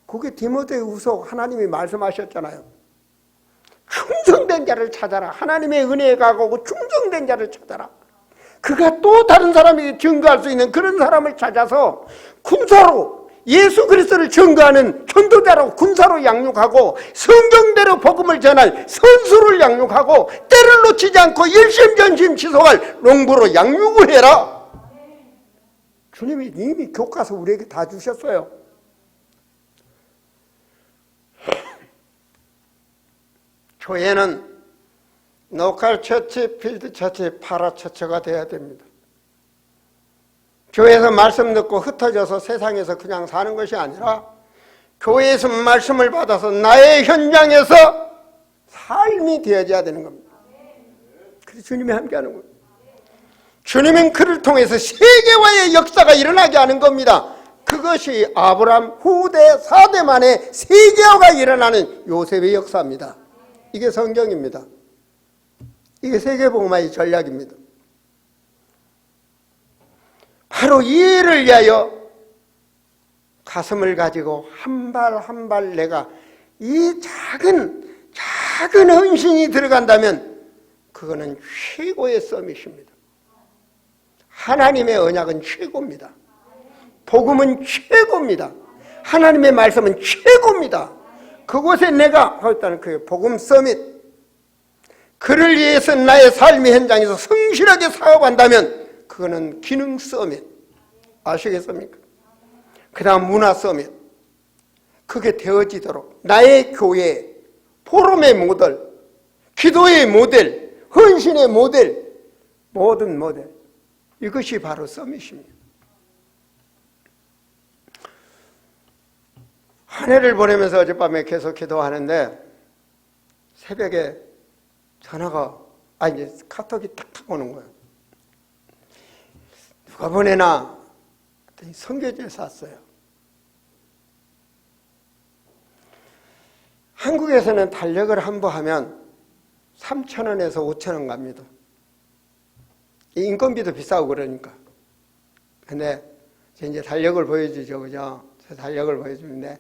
그게 디모데후서 하나님이 말씀하셨잖아요. 충성된 자를 찾아라. 하나님의 은혜에 가고 충성된 자를 찾아라. 그가 또 다른 사람에게 증거할 수 있는 그런 사람을 찾아서 군사로 예수 그리스도를 증거하는 전도자로 군사로 양육하고 성경대로 복음을 전할 선수를 양육하고 때를 놓치지 않고 일심전심 지속할 농부로 양육을 해라. 주님이 이미 교과서 우리에게 다 주셨어요. 교회는 로컬 처치, 필드 처치, 파라 처치가 돼야 됩니다. 교회에서 말씀 듣고 흩어져서 세상에서 그냥 사는 것이 아니라 교회에서 말씀을 받아서 나의 현장에서 삶이 되어져야 되는 겁니다. 그래서 주님이 함께하는 거예요. 주님은 그를 통해서 세계화의 역사가 일어나게 하는 겁니다. 그것이 아브라함 후대 4대 만에 세계화가 일어나는 요셉의 역사입니다. 이게 성경입니다. 이게 세계복음화의 전략입니다. 바로 이 일을 위하여 가슴을 가지고 한 발 한 발 내가 이 작은 헌신이 들어간다면 그거는 최고의 서밋입니다. 하나님의 언약은 최고입니다. 복음은 최고입니다. 하나님의 말씀은 최고입니다. 그곳에 내가 하였다는 그 복음 서밋, 그를 위해서 나의 삶의 현장에서 성실하게 사업한다면 그거는 기능 서밋. 아시겠습니까? 그 다음 문화 서밋. 그게 되어지도록 나의 교회, 포럼의 모델, 기도의 모델, 헌신의 모델, 모든 모델, 이것이 바로 서밋입니다. 한 해를 보내면서 어젯밤에 계속 기도하는데 새벽에 전화가, 이제 카톡이 탁탁 오는 거예요. 누가 보내나? 선교지에 샀어요. 한국에서는 달력을 한 번 하면 3,000원에서 5,000원 갑니다. 인건비도 비싸고 그러니까. 근데 이제 달력을 보여주죠, 그죠? 달력을 보여주는데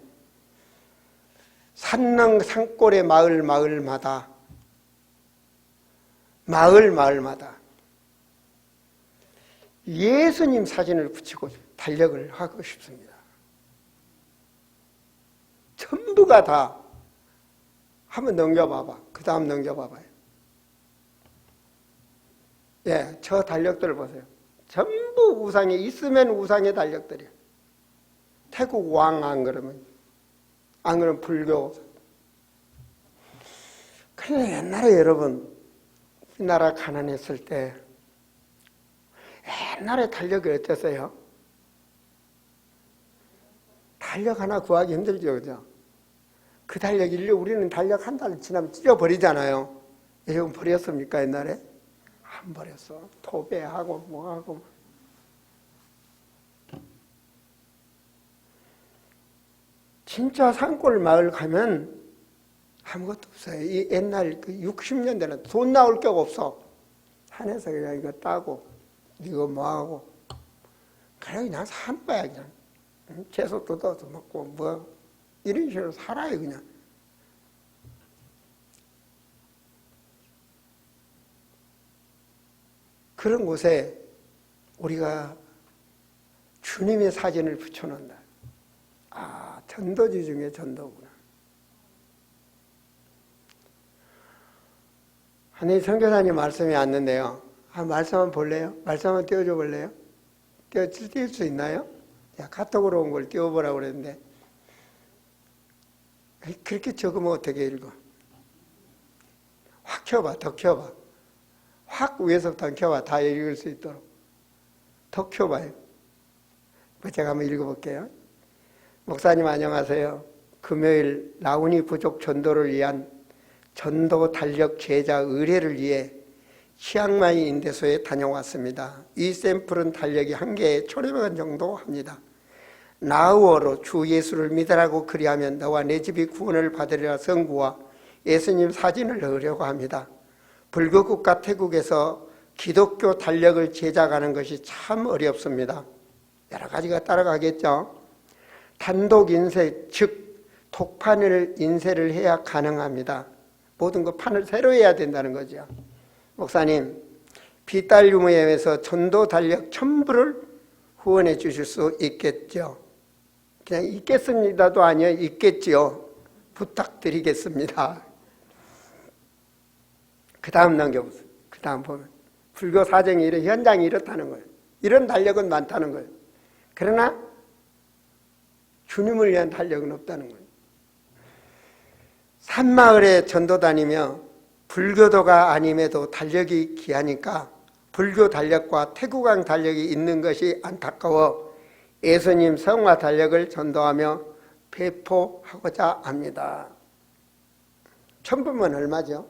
산릉 산골의 마을마다 예수님 사진을 붙이고 달력을 하고 싶습니다. 전부가 다 한번 넘겨봐봐. 그 다음 넘겨봐봐요. 예, 저 달력들 보세요. 전부 우상에 있으면 우상의 달력들이에요. 태국 왕 안 그러면 불교. 그런데 옛날에 여러분, 우리나라 가난했을 때 옛날에 달력이 어땠어요? 달력 하나 구하기 힘들죠, 그죠? 그 달력 우리는 달력 한 달 지나면 찢어버리잖아요. 여러분 버렸습니까, 옛날에? 안 버렸어. 토배하고 뭐하고. 진짜 산골 마을 가면 아무것도 없어요. 이 옛날 그 60년대는 돈 나올 게 없어. 산에서 그냥 이거 따고, 이거 뭐하고. 그냥 사는 거야, 그냥. 채소 뜯어서 먹고, 뭐. 이런 식으로 살아요, 그냥. 그런 곳에 우리가 주님의 사진을 붙여놓는다. 전도지 중에 전도구나. 아니, 선교사님 말씀이 왔는데요. 말씀 한번 볼래요? 말씀 한번 띄워줘 볼래요? 띄울 수 있나요? 카톡으로 온 걸 띄워보라고 그랬는데. 그렇게 적으면 어떻게 읽어? 확 켜봐, 더 켜봐. 확 위에서부터 켜봐. 다 읽을 수 있도록. 더 켜봐요. 제가 한번 읽어볼게요. 목사님 안녕하세요. 금요일 라우니 부족 전도를 위한 전도 달력 제작 의뢰를 위해 치앙마이 인대소에 다녀왔습니다. 이 샘플은 달력이 한 개에 1,500원 정도 합니다. 나우어로 주 예수를 믿으라고 그리하면 너와 내 집이 구원을 받으리라 성구와 예수님 사진을 넣으려고 합니다. 불교국가 태국에서 기독교 달력을 제작하는 것이 참 어렵습니다. 여러 가지가 따라가겠죠. 단독 인쇄, 즉 독판을 인쇄를 해야 가능합니다. 모든 거 판을 새로 해야 된다는 거죠. 목사님, 비달리움에서 전도 달력 전부를 후원해 주실 수 있겠죠. 그냥 있겠습니다도 아니에요. 있겠지요. 부탁드리겠습니다. 그 다음 넘겨보세요. 그 다음 보면 불교 사정이 이런 현장이 이렇다는 거예요. 이런 달력은 많다는 거예요. 그러나 주님을 위한 달력은 없다는 거예요. 산마을에 전도 다니며 불교도가 아님에도 달력이 귀하니까 불교 달력과 태국왕 달력이 있는 것이 안타까워 예수님 성화 달력을 전도하며 배포하고자 합니다. 천부면 얼마죠?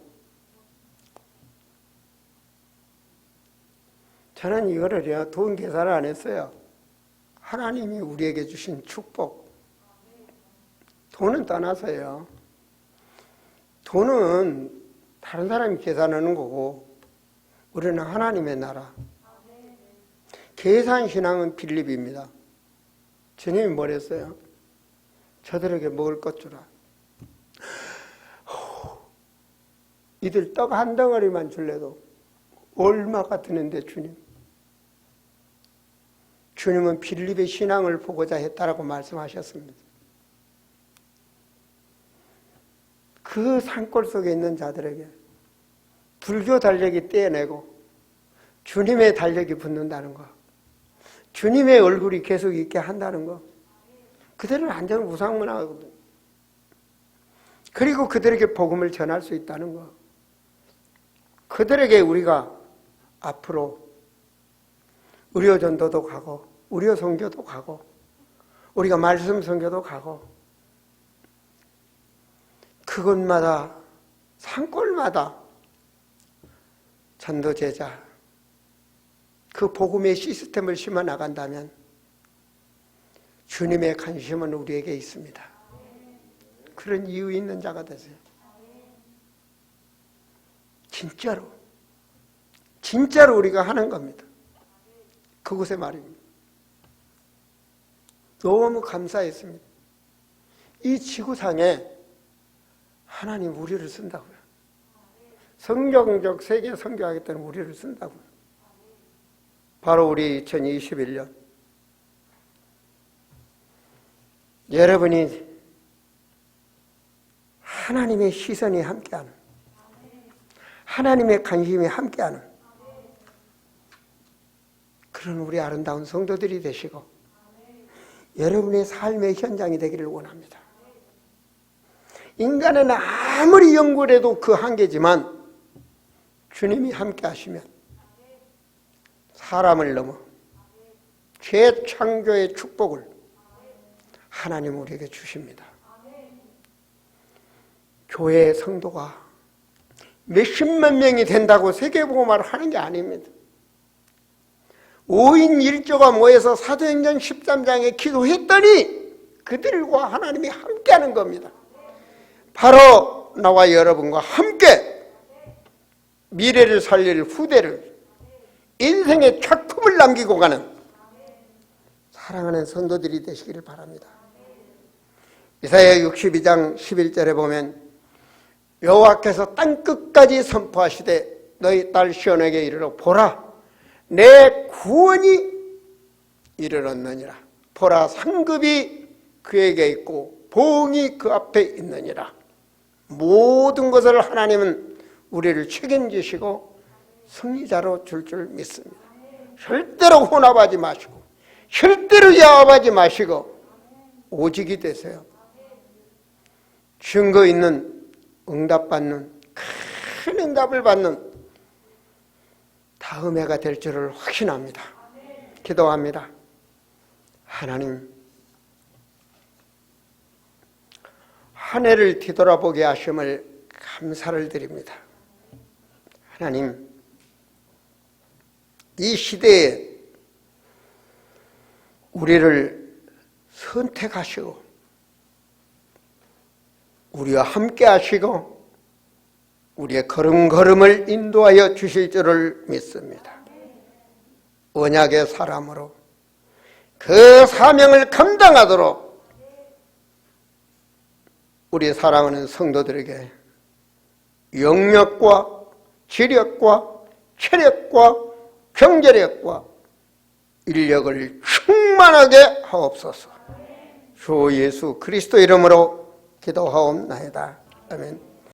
저는 이거를요, 돈 계산을 안 했어요. 하나님이 우리에게 주신 축복. 돈은 떠나서요. 돈은 다른 사람이 계산하는 거고 우리는 하나님의 나라. 계산신앙은 빌립입니다. 주님이 뭐랬어요? 저들에게 먹을 것 주라. 이들 떡 한 덩어리만 줄래도 얼마가 드는데 주님. 주님은 빌립의 신앙을 보고자 했다라고 말씀하셨습니다. 그 산골 속에 있는 자들에게 불교 달력이 떼어내고 주님의 달력이 붙는다는 거, 주님의 얼굴이 계속 있게 한다는 거, 그들은 완전 우상문화거든요. 그리고 그들에게 복음을 전할 수 있다는 거, 그들에게 우리가 앞으로 의료전도도 가고 의료 선교도 가고 우리가 말씀 선교도 가고 그곳마다 산골마다 전도제자 그 복음의 시스템을 심어 나간다면 주님의 관심은 우리에게 있습니다. 그런 이유 있는 자가 되세요. 진짜로 우리가 하는 겁니다. 그곳의 말입니다. 너무 감사했습니다. 이 지구상에 하나님 우리를 쓴다고요. 성경적 세계 선교하겠다는 우리를 쓴다고요. 바로 우리 2021년 여러분이 하나님의 시선이 함께하는, 하나님의 관심이 함께하는 그런 우리 아름다운 성도들이 되시고 여러분의 삶의 현장이 되기를 원합니다. 인간은 아무리 연구를 해도 그 한계지만 주님이 함께 하시면 사람을 넘어 재창조의 축복을 하나님 우리에게 주십니다. 교회의 성도가 몇십만 명이 된다고 세계복음화를 하는 게 아닙니다. 5인 1조가 모여서 사도행전 13장에 기도했더니 그들과 하나님이 함께하는 겁니다. 바로 나와 여러분과 함께 미래를 살릴 후대를 인생의 작품을 남기고 가는 사랑하는 성도들이 되시기를 바랍니다. 이사야 62장 11절에 보면 여호와께서 땅끝까지 선포하시되 너희 딸 시온에게 이르러 보라 내 구원이 이르렀느니라. 보라 상급이 그에게 있고 보응이 그 앞에 있느니라. 모든 것을 하나님은 우리를 책임지시고 승리자로 줄 믿습니다. 절대로 혼합하지 마시고 절대로 야합하지 마시고 오직이 되세요. 증거 있는 응답받는 큰 응답을 받는 다음 해가 될 줄을 확신합니다. 기도합니다. 하나님, 한 해를 뒤돌아보게 하심을 감사를 드립니다. 하나님, 이 시대에 우리를 선택하시고 우리와 함께 하시고 우리의 걸음걸음을 인도하여 주실 줄을 믿습니다. 언약의 사람으로 그 사명을 감당하도록 우리 사랑하는 성도들에게 영력과 지력과 체력과 경제력과 인력을 충만하게 하옵소서. 주 예수 그리스도 이름으로 기도하옵나이다. 아멘.